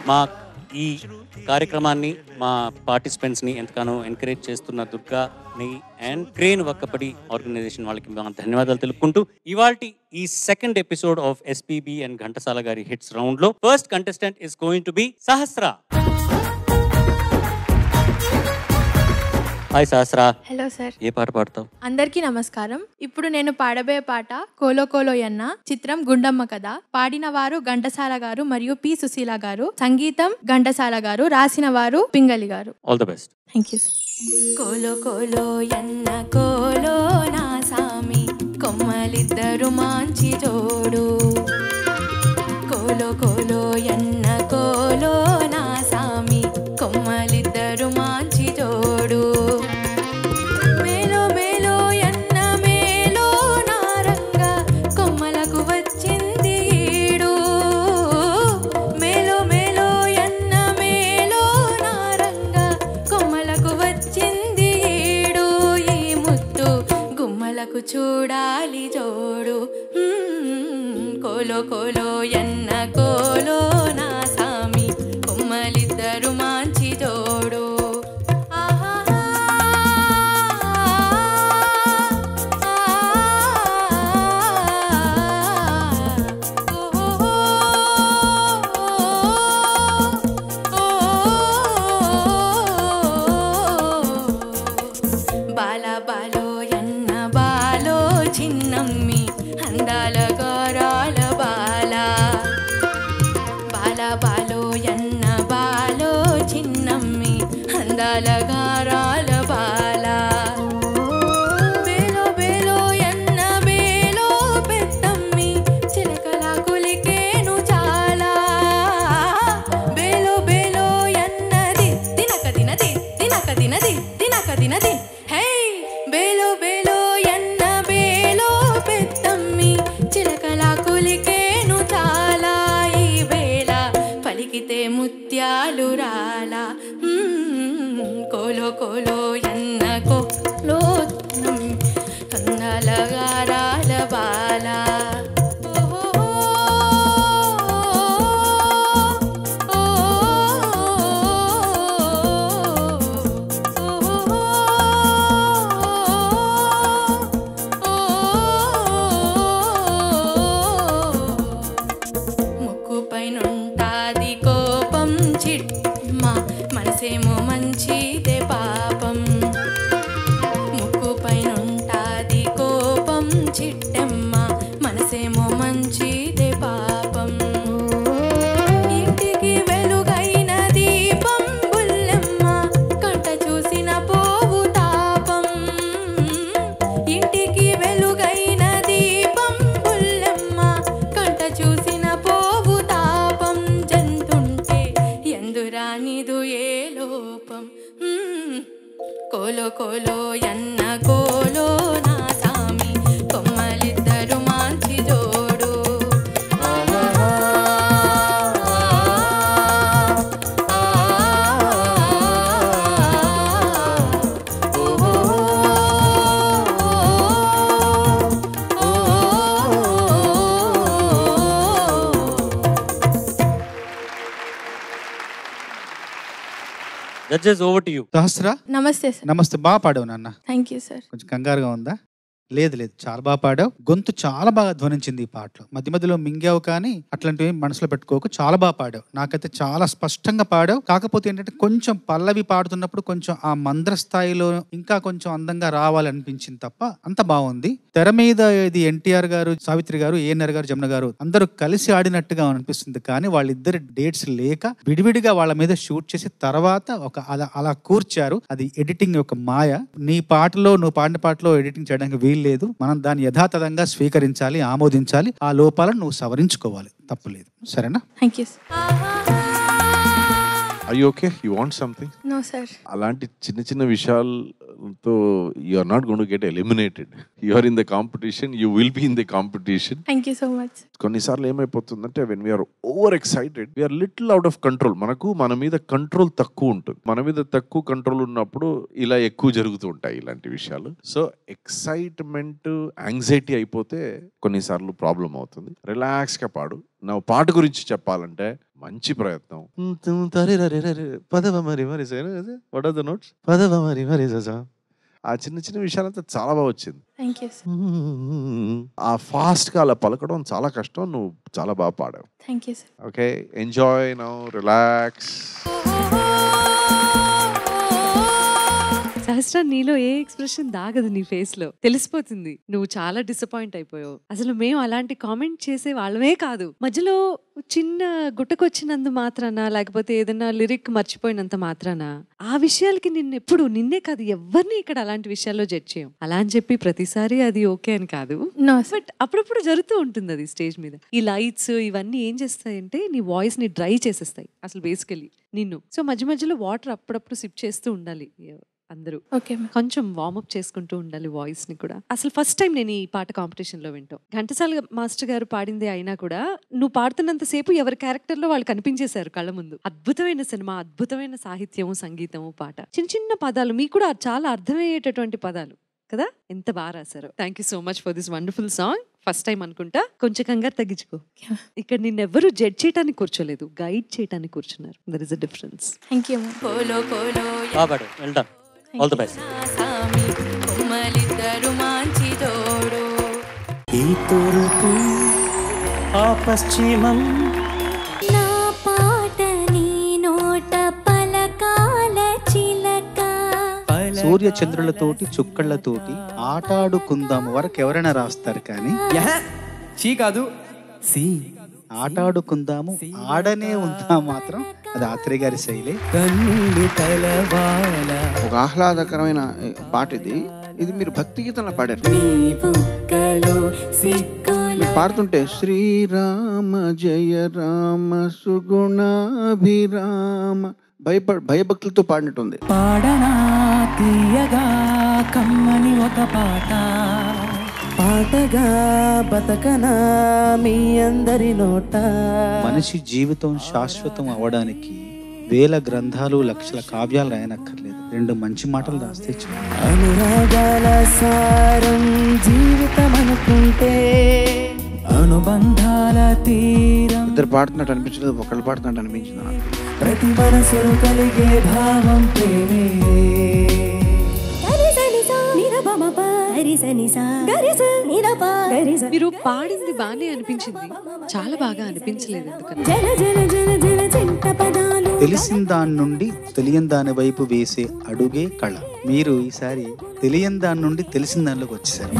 మా ఈ కార్యక్రమాన్ని మా పార్టిసిపెంట్స్ని ఎంతగానో ఎంకరేజ్ చేస్తున్న దుర్గాని అండ్ క్రేన్ వక్కపడి ఆర్గనైజేషన్ వాళ్ళకి మా ధన్యవాదాలు తెలుపుకుంటూ ఇవాల్టి ఈ second episode of SPB and Ghantasala గారి హిట్స్ రౌండ్ లో first contestant is going to be Sahasra. Hi Sahasra. Hello sir. ఏ పాట పాడతావు? అందరికీ నమస్కారం. ఇప్పుడు నేను పాడబోయే పాట కోలో కోలో యన్న, చిత్రం గుండమ్మ కథ. పాడిన వారు ఘంటసాల గారు మరియు పి సుశీల గారు, సంగీతం ఘంటసాల గారు, రాసిన వారు పింగళి గారు. All the best. Thank you. కోలో కోలో యన్న కోలో నా సామి, కొమ్మలిద్దరు మాంచి జోడు. కోలో కోలో యన్న కోలో నా సామి, కొమ్మలిద్దరు మాంచి జోడు. చూడాలి జోడు. కోలో కోలో యన్న కోలో నా సామి, కొమ్మలిద్దరు మాంచి జోడు. బాల బాలో యన్న బాలో చిన్నమ్మి, అందాల గారాల బాల. బాల బాలో యన్న బాలో చిన్నమ్మి, అందాల గారాల బాల. బేలో బేలో యన్న బేలో పెద్దమ్మి, చిలకల కులికేను చాలా. బేలో బేలో యన్నది తినక తినది తినక తినది తినక తినది. బేలో బేలో యన్న బేలో పెద్దమ్మి, చిలకల కులికేను చాలా. ఈ వేళ పలికితే ముత్యాలు రాలా. కోలో కోలో యన్న కోలో కందాల గారాల బాల. పైనుంటాది కోపం చిట్మ, మనసేమో మంచిదే పాపం. ముక్కు పైనుంటాది కోపం చిట్టమ్మ, మనసేమో మంచిదే పాపం. ఇంటికి వెలుగైన దీపం బుల్లెమ్మ, కంట చూసిన పోవు తాపం. ఇంటికి వెలుగైన దీపం బుల్లెమ్మ, కంట చూసిన పోవు తాపం. జంతుంటే ఎందురానిదు ఏ లోపం. కోలో కోలో యన్న కోలో నా సామి, కొమ్మలిద్దరు మాంచి జోడు. Judges over to you. Sahasra. నమస్తే సార్. నమస్తే. బాగా పాడావు నాన్న. Thank you sir. కొంచెం కంగారుగా ఉందా? లేదు లేదు, చాలా బాగా పాడావు. గొంతు చాలా బాగా ధ్వనించింది ఈ పాటలో. మధ్య మధ్యలో మింగావు, కానీ అట్లాంటివి మనసులో పెట్టుకోకు. చాలా బాగా పాడావు. నాకైతే చాలా స్పష్టంగా పాడావు. కాకపోతే ఏంటంటే కొంచెం పల్లవి పాడుతున్నప్పుడు కొంచెం ఆ మంద్ర స్థాయిలో ఇంకా కొంచెం అందంగా రావాలనిపించింది తప్ప అంత బాగుంది. తెర మీద ఇది ఎన్టీఆర్ గారు, సావిత్రి గారు, ఏఎన్ఆర్ గారు, జమున గారు అందరూ కలిసి ఆడినట్టుగా అనిపిస్తుంది. కానీ వాళ్ళిద్దరి డేట్స్ లేక విడివిడిగా వాళ్ళ మీద షూట్ చేసి తర్వాత ఒక అలా కూర్చారు. అది ఎడిటింగ్ యొక్క మాయ. నీ పాటలో, నువ్వు పాడిన పాటలో ఎడిటింగ్ చేయడానికి వీలు లేదు. మనం దాన్ని యథాతథంగా స్వీకరించాలి, ఆమోదించాలి. ఆ లోపాలను నువ్వు సవరించుకోవాలి. తప్పులేదు. సరేనా? Thank you. Are you okay? You want something? No sir. అలాంటి చిన్న చిన్న విషయాలతో you are not going to get eliminated. You are in the competition. You will be in the competition. Thank you so much. కొన్నిసార్లు ఏమైపోతుందంటే when we are over excited, we are little out of control. మనకు మన మీద control తక్కువ ఉంటుంది. మన మీద తక్కువ కంట్రోల్ ఉన్నప్పుడు ఇలా ఎక్కువ జరుగుతూ ఉంటాయి ఇలాంటి విషయాలు. సో ఎక్సైట్మెంట్, యాంగ్జైటీ అయిపోతే కొన్నిసార్లు ప్రాబ్లం అవుతుంది. రిలాక్స్గా పాడు. నా పాట గురించి చెప్పాలంటే మంచి ప్రయత్నం. పదవ మరి మరి వాట్ ఆర్ ద నోట్స్? పదవ మరి మరి ఆ చిన్న చిన్న విషయాలంతా చాలా బాగా వచ్చింది. Thank you sir. ఆ ఫాస్ట్ గా అలా పలకడం చాలా కష్టం. నువ్వు చాలా బాగా పాడావు. Thank you sir. Okay, enjoy now, relax. Sahasra, నీలో ఏ ఎక్స్ప్రెషన్ దాగదు నీ ఫేస్ లో, తెలిసిపోతుంది నువ్వు చాలా డిసప్పాయింట్ అయిపోయావు. అసలు మేము అలాంటి కామెంట్ చేసే వాళ్ళమే కాదు, మధ్యలో చిన్న గుట్టకొచ్చినందు మాత్రాన, లేకపోతే ఏదైనా లిరిక్ మర్చిపోయినంత మాత్రాన ఆ విషయాలకి నిన్నే కాదు ఎవరిని ఇక్కడ అలాంటి విషయాల్లో జడ్జ్ చేయం. అలా అని చెప్పి ప్రతిసారి అది ఓకే అని కాదు, బట్ అప్పుడప్పుడు జరుగుతూ ఉంటుంది అది స్టేజ్ మీద. ఈ లైట్స్ ఇవన్నీ ఏం చేస్తాయంటే నీ వాయిస్ ని డ్రై చేసేస్తాయి అసలు బేసికలీ నిన్ను. సో మధ్య మధ్యలో వాటర్ అప్పుడప్పుడు సిప్ చేస్తూ ఉండాలి అందరూ, కొంచెం వార్మప్ చేసుకుంటూ ఉండాలి వాయిస్ ని కూడా. అసలు ఫస్ట్ టైం నేను ఈ పాట కాంపిటీషన్ లో వింటాం. ఘంటసాల మాస్టర్ గారు పాడిందే అయినా కూడా నువ్వు పాడుతున్నంత సేపు ఎవరి క్యారెక్టర్ లో వాళ్ళు కనిపించేశారు కళ్ళ ముందు. అద్భుతమైన సినిమా, అద్భుతమైన సాహిత్యము, సంగీతము, పాట, చిన్న చిన్న పదాలు మీకు కూడా చాలా అర్థమయ్యేటటువంటి పదాలు కదా, ఎంత బాగా రాశారు. Thank you so much for this wonderful song. First time అనుకుంటా, కొంచెం కంగారు తగ్గించుకో. ఇక్కడ నిన్నెవ్వరూ జడ్జ్ చేయడానికి కూర్చోలేదు, గైడ్ చేయడానికి కూర్చున్నారు. There is a difference. Thank you. Well done, all the best. ఈ తూర్పు ఆ పశ్చిమం, నా పాట నీ నోట పలకాల చిలక. సూర్య చంద్రులతోటి చుక్కళ్లతోటి ఆటాడుకుందాము వరకు ఎవరైనా రాస్తారు, కానీ చీ కాదు సి ఆటాడుకుందాము ఆడనే ఉందా మాత్రం అది ఆత్రేయ గారి శైలి. ఒక ఆహ్లాదకరమైన పాట ఇది. ఇది మీరు భక్తి గీతంలో పాడారు. మీరు పాడుతుంటే శ్రీరామ జయ రామ సుగుణాభిరామ భయభక్తులతో పాడినట్టుంది. పాడనా తీయగా కమ్మని ఒక పాట, పాటగా బతకనా మీ అందరి నోట. మనిషి జీవితం శాశ్వతం అవడానికి వేల గ్రంథాలు, లక్షల కావ్యాలు రాయనక్కర్లేదు, 2 మంచి మాటలు రాస్తే చాలు. అనురాగాల సారం జీవితం అనుకుంటే, అనుబంధాల తీరం. ఇద్దరు పాడుతున్నట్టు అనిపించలేదు, ఒకళ్ళు పాడుతున్నట్టు అనిపించింది నాకు. ప్రతి మనసులు కలిగే భావం ప్రేమే. మీరు పాడింది బానే అనిపించింది, చాలా బాగా అనిపించలేదు ఎందుకని. తెలిసిన దాని నుండి తెలియని దాని వైపు వేసే అడుగే కళ. మీరు ఈసారి తెలియని దాని నుండి తెలిసిన దానిలోకి వచ్చేసారు.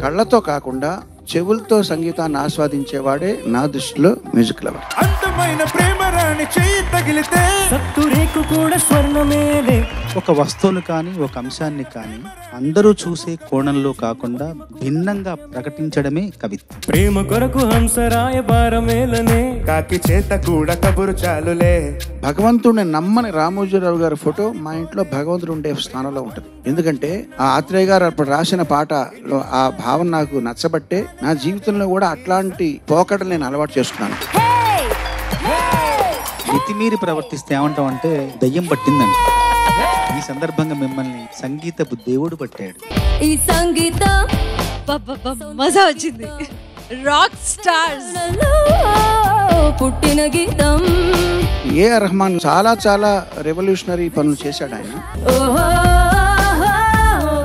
కళ్ళతో కాకుండా చెవులతో సంగీతాన్ని ఆస్వాదించేవాడే నా దృష్టిలో మ్యూజిక్ లవర్. అందమైన ప్రేమ రాణి చెయ్యి తగిలితే సత్తురేకు కూడా స్వర్ణమేలే. ఒక వస్తువును కానీ ఒక అంశాన్ని కానీ అందరూ చూసే కోణంలో కాకుండా భిన్నంగా ప్రకటించడమే కవిత్వం. ప్రేమ కొరకు హంసరాయ భారమేలనే, కాకి చేత కూడా కబురు చాలులే. భగవంతుడిని నమ్మని రామోజీరావు గారి ఫోటో మా ఇంట్లో భగవంతుడు ఉండే స్థానంలో ఉంటుంది. ఎందుకంటే ఆ ఆత్రేయ గారు అప్పుడు రాసిన పాటలో ఆ భావన నాకు నచ్చబట్టే నా జీవితంలో కూడా అట్లాంటి పోకడలు నేను అలవాటు చేసుకున్నాను. మితిమీరి ప్రవర్తిస్తే ఏమంటాం అంటే దయ్యం పట్టిందండి. ఈ సందర్భంగా మిమ్మల్ని సంగీతపు దేవుడు పట్టాడు. ఈ సంగీతం మజా వచ్చింది. రాక్ స్టార్స్ పుట్టిన గీతం. ఏఆర్ రెహమాన్ చాలా చాలా రెవల్యూషనరీ పనులు చేశాడు ఆయన.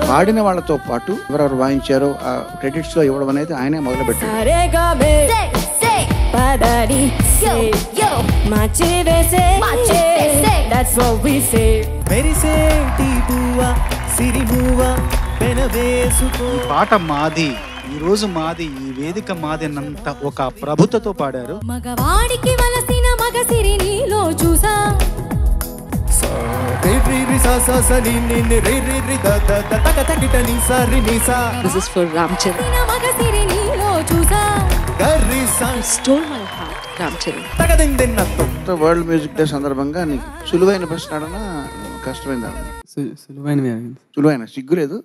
పాడిన వాళ్ళతో పాటు ఎవరెవరు వాయించారో ఆ క్రెడిట్స్ లో ఇవ్వడం అనేది ఆయనే మొదలు పెట్టాడు. ఈ పాట మాది, ఈ రోజు మాది, ఈ వేదిక మాది అన్నంత ఒక ప్రభుత్వతో పాడారు. మగవాడికి వలసిన మగసిరి నీలో చూసా. This is for Ramcharan. మగసిరి నీలో చూసా. Stole my heart, Ramcharan. World music day సందర్భంగా నీకు సులువైన ప్రశ్న అడనా కష్టమైందా? సులువైన సిగ్గులేదు.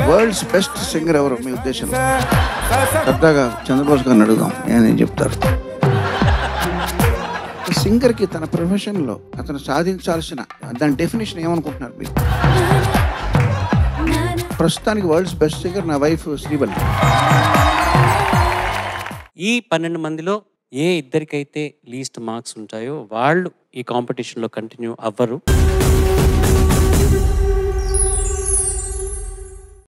వరల్డ్స్ బెస్ట్ సింగర్ ఎవరు మీ ఉద్దేశంలో? పెద్దగా చంద్రబోస్ గారిని అడుగుదాం, ఏం చెప్తారు? సింగర్ కి తన ప్రొఫెషన్ లో అతను సాధించాల్సిన దాని డెఫినేషన్ ఏమనుకుంటున్నారు మీరు? ప్రస్తుతానికి వరల్డ్స్ బెస్ట్ సింగర్ నా వైఫ్ శ్రీవల్లి. ఈ 12 మందిలో ఏ ఇద్దరికైతే లీస్ట్ మార్క్స్ ఉంటాయో వాళ్ళు ఈ కాంపిటీషన్లో కంటిన్యూ అవ్వరు.